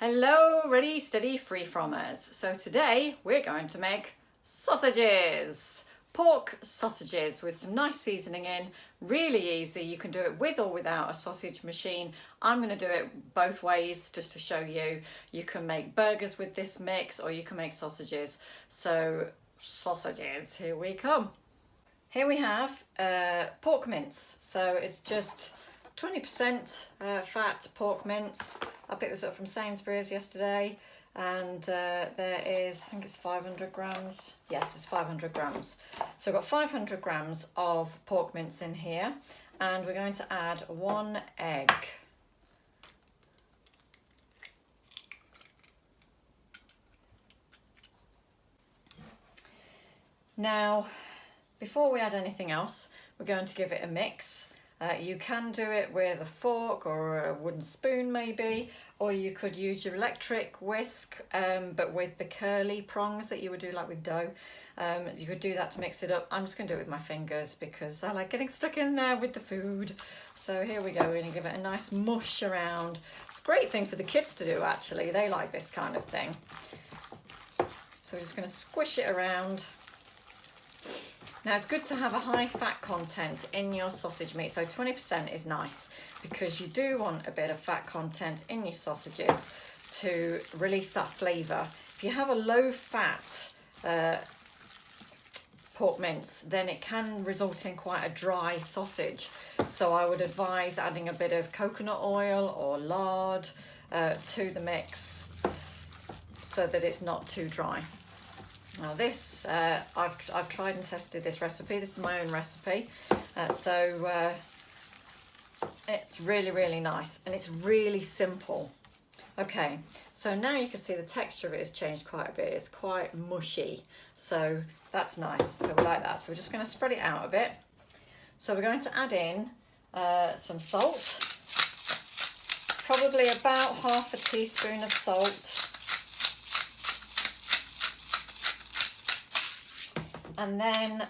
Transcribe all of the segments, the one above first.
Hello, ready, steady, free-fromers. So today we're going to make sausages. Pork sausages with some nice seasoning in. Really easy. You can do it with or without a sausage machine. I'm going to do it both ways just to show you. You can make burgers with this mix or you can make sausages. So sausages, here we come. Here we have pork mince. So it's just 20% fat pork mince. I picked this up from Sainsbury's yesterday, and there is, I think it's 500 grams. Yes, it's 500 grams. So I've got 500 grams of pork mince in here, and we're going to add 1 egg. Now, before we add anything else, we're going to give it a mix. You can do it with a fork or a wooden spoon maybe, or you could use your electric whisk, but with the curly prongs that you would do like with dough. You could do that to mix it up. I'm just going to do it with my fingers because I like getting stuck in there with the food. So here we go, we're going to give it a nice mush around. It's a great thing for the kids to do actually, they like this kind of thing. So we're just going to squish it around. Now it's good to have a high fat content in your sausage meat, so 20% is nice because you do want a bit of fat content in your sausages to release that flavour. If you have a low fat pork mince, then it can result in quite a dry sausage. So I would advise adding a bit of coconut oil or lard to the mix so that it's not too dry. Now this, I've tried and tested this recipe. This is my own recipe. So it's really nice and it's really simple. Okay, so now you can see the texture of it has changed quite a bit. It's quite mushy, so that's nice. So we like that. So we're just going to spread it out a bit. So we're going to add in some salt, probably about half a teaspoon of salt. And then a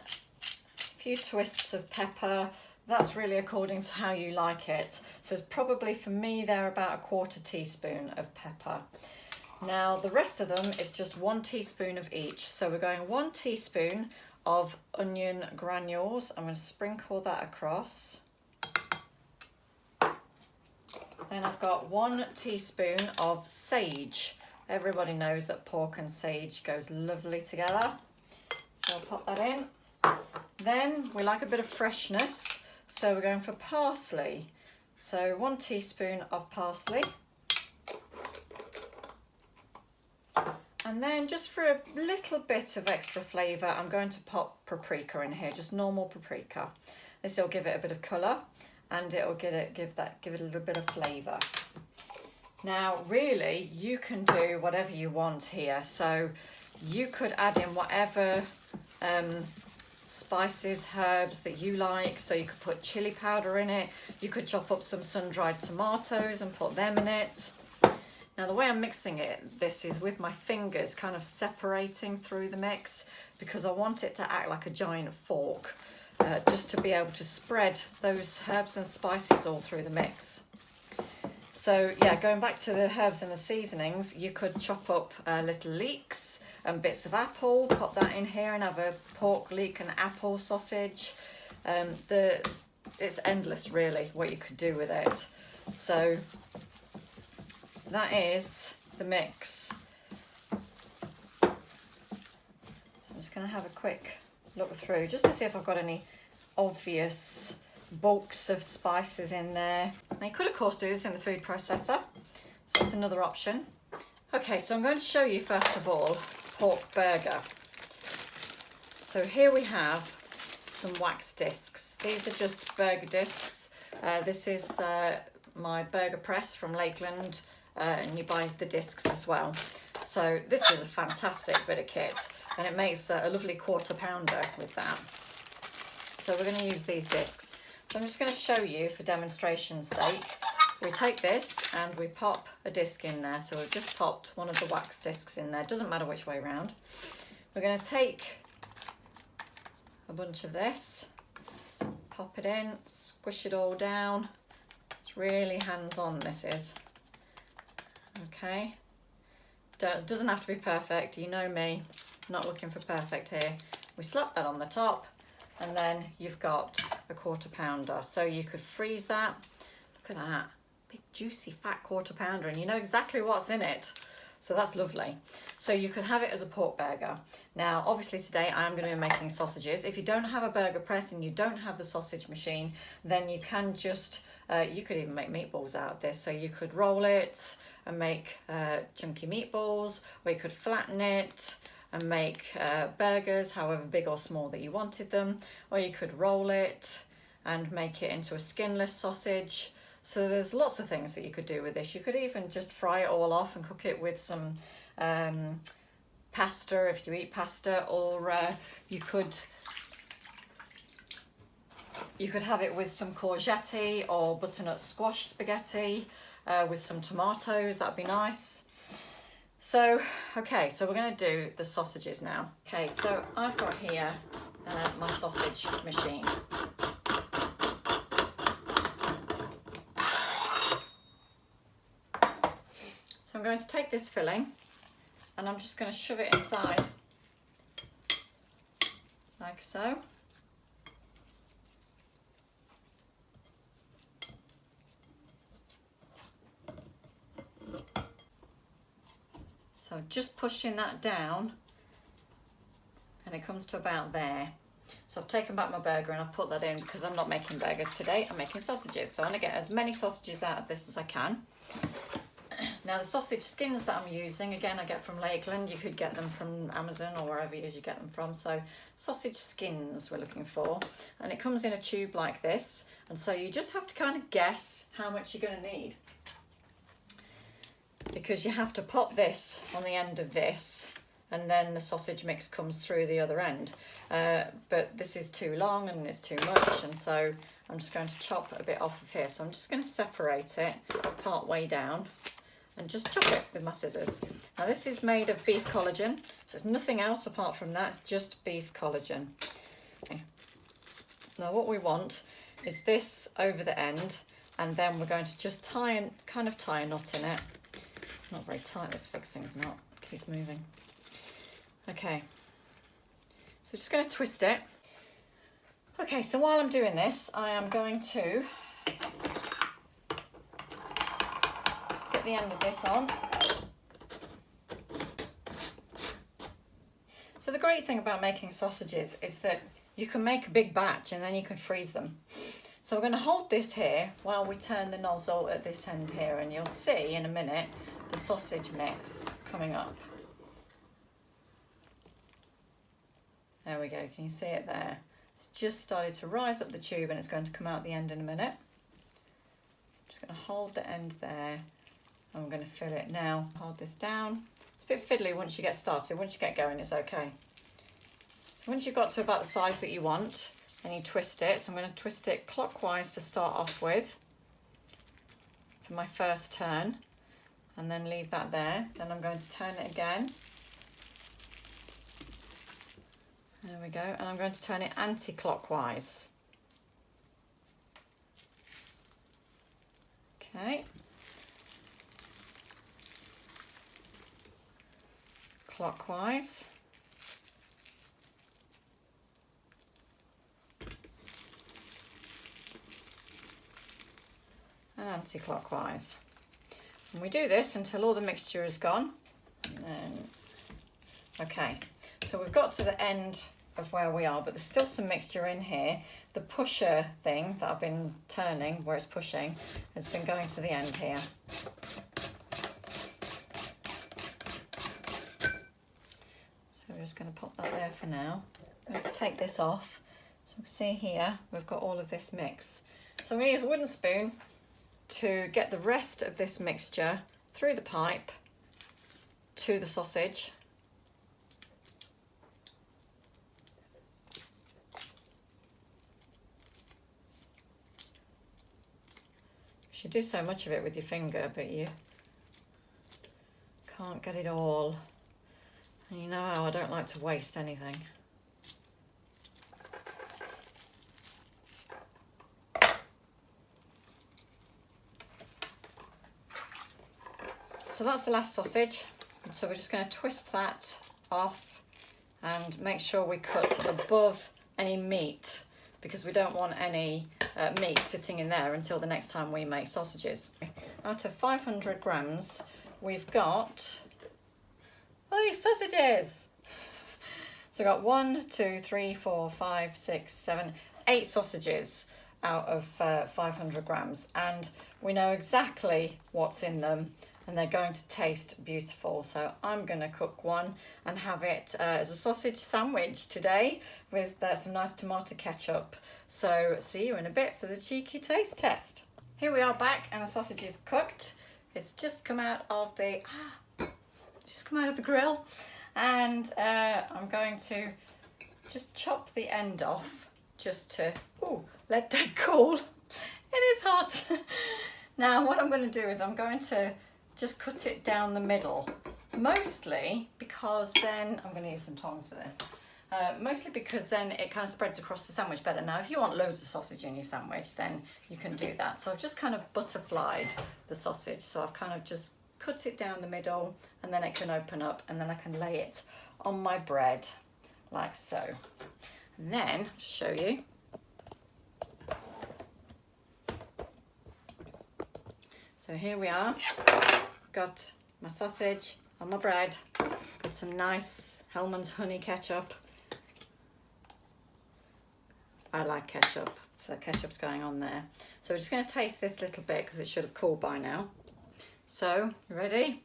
few twists of pepper. That's really according to how you like it. So it's probably, for me, they're about 1/4 teaspoon of pepper. Now the rest of them is just 1 teaspoon of each. So we're going 1 teaspoon of onion granules. I'm going to sprinkle that across. Then I've got 1 teaspoon of sage. Everybody knows that pork and sage goes lovely together. So I'll pop that in. Then we like a bit of freshness, so we're going for parsley. So 1 teaspoon of parsley. And then just for a little bit of extra flavour, I'm going to pop paprika in here, just normal paprika. This will give it a bit of colour and it will give it a little bit of flavour. Now really, you can do whatever you want here. So you could add in whatever spices, herbs that you like. So you could put chili powder in it. You could chop up some sun-dried tomatoes and put them in it. Now the way I'm mixing this is with my fingers, kind of separating through the mix because I want it to act like a giant fork, just to be able to spread those herbs and spices all through the mix. So yeah, going back to the herbs and the seasonings, you could chop up little leeks and bits of apple, pop that in here and have a pork leek and apple sausage. It's endless really what you could do with it. So that is the mix. So I'm just going to have a quick look through just to see if I've got any obvious bulks of spices in there. Now you could of course do this in the food processor, so that's another option. Okay, so I'm going to show you first of all pork burger. So here we have some wax discs. These are just burger discs. This is my burger press from Lakeland, and you buy the discs as well. So this is a fantastic bit of kit and it makes a lovely 1/4 pounder with that. So we're going to use these discs. So I'm just going to show you for demonstration's sake. We take this and we pop a disc in there. So we've just popped one of the wax discs in there. Doesn't matter which way around. We're going to take a bunch of this, pop it in, squish it all down. It's really hands-on, this is. Okay, Doesn't have to be perfect. You know me, not looking for perfect here. We slap that on the top, and then you've got a 1/4 pounder. So you could freeze that. Look at that, big juicy fat 1/4 pounder, and you know exactly what's in it. So that's lovely. So you could have it as a pork burger. Now, obviously today I am going to be making sausages. If you don't have a burger press and you don't have the sausage machine, then you can just, you could even make meatballs out of this. So you could roll it and make chunky meatballs, or you could flatten it and make burgers, however big or small that you wanted them, or you could roll it and make it into a skinless sausage. So there's lots of things that you could do with this. You could even just fry it all off and cook it with some pasta if you eat pasta, or you could have it with some courgette or butternut squash spaghetti with some tomatoes. That'd be nice. So, okay, so we're going to do the sausages now. Okay, so I've got here my sausage machine. So I'm going to take this filling and I'm just going to shove it inside, like so. So just pushing that down and it comes to about there. So I've taken back my burger and I've put that in because I'm not making burgers today, I'm making sausages. So I'm going to get as many sausages out of this as I can. Now the sausage skins that I'm using, again, I get from Lakeland. You could get them from Amazon or wherever it is you get them from. So sausage skins we're looking for. And it comes in a tube like this. And so you just have to kind of guess how much you're going to need, because you have to pop this on the end of this and then the sausage mix comes through the other end. But this is too long and it's too much, and so I'm just going to chop a bit off of here. So I'm just going to separate it part way down and just chop it with my scissors. Now this is made of beef collagen, so it's nothing else apart from that, it's just beef collagen. Okay. Now what we want is this over the end, and then we're going to just tie a knot in it. It's not very tight, this fixing's not, it keeps moving. Okay, so we're just going to twist it. Okay, so while I'm doing this, I am going to put the end of this on. So the great thing about making sausages is that you can make a big batch and then you can freeze them. So we're going to hold this here while we turn the nozzle at this end here, and you'll see in a minute the sausage mix coming up. There we go, can you see it there? It's just started to rise up the tube and it's going to come out the end in a minute. I'm just going to hold the end there and I'm going to fill it now. Hold this down. It's a bit fiddly once you get started. Once you get going, it's okay. So once you've got to about the size that you want, then you twist it. So I'm going to twist it clockwise to start off with for my first turn, and then leave that there. Then I'm going to turn it again. There we go, and I'm going to turn it anti-clockwise. Okay. Clockwise. And anti-clockwise. And we do this until all the mixture is gone. And then, okay. So we've got to the end of where we are, but there's still some mixture in here. The pusher thing that I've been turning, where it's pushing, has been going to the end here. So we're just going to pop that there for now. I'm going to take this off. So you can see here, we've got all of this mix. So I'm going to use a wooden spoon to get the rest of this mixture through the pipe to the sausage. You do so much of it with your finger, but you can't get it all. And you know how I don't like to waste anything. So that's the last sausage. So we're just going to twist that off and make sure we cut above any meat, because we don't want any meat sitting in there until the next time we make sausages. Out of 500 grams, we've got these sausages. So we've got 1, 2, 3, 4, 5, 6, 7, 8 sausages out of 500 grams, and we know exactly what's in them, and they're going to taste beautiful. So I'm going to cook one and have it as a sausage sandwich today with some nice tomato ketchup. So see you in a bit for the cheeky taste test. Here we are back, and the sausage is cooked. It's just come out of the grill, and I'm going to just chop the end off just to let that cool. It is hot. Now what I'm going to do is I'm going to just cut it down the middle, mostly because then I'm going to use some tongs for this. Mostly because then it kind of spreads across the sandwich better. Now if you want loads of sausage in your sandwich, then you can do that. So I've just kind of butterflied the sausage, so I've kind of just cut it down the middle, and then it can open up, and then I can lay it on my bread like so. And then I'll show you. So here we are, got my sausage on my bread, got some nice Hellmann's honey ketchup. I like ketchup, so ketchup's going on there. So we're just going to taste this little bit because it should have cooled by now. So, you ready?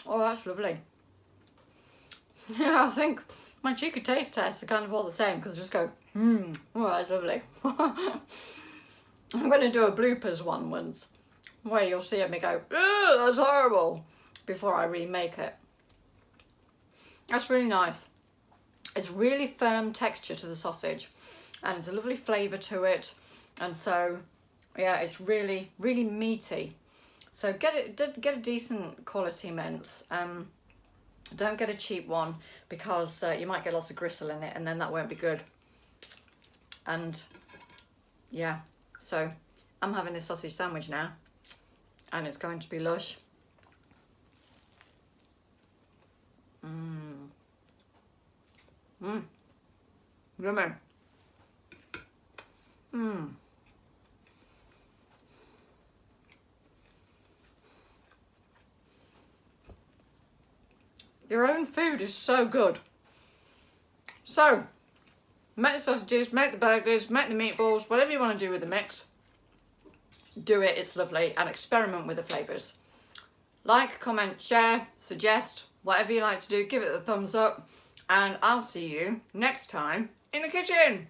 Oh, that's lovely. Yeah, I think my cheeky taste tests are kind of all the same because I just go, oh, that's lovely. I'm going to do a bloopers one once where you'll see me go, oh, that's horrible, before I remake it. That's really nice. It's really firm texture to the sausage, and it's a lovely flavour to it, and so yeah, it's really, really meaty. So get a decent quality mince. Don't get a cheap one, because you might get lots of gristle in it, and then that won't be good. And yeah, so I'm having this sausage sandwich now, and it's going to be lush. Yummy. Your own food is so good. So, make the sausages, make the burgers, make the meatballs, whatever you want to do with the mix. Do it, it's lovely, and experiment with the flavours. Like, comment, share, suggest, whatever you like to do, give it a thumbs up, and I'll see you next time in the kitchen.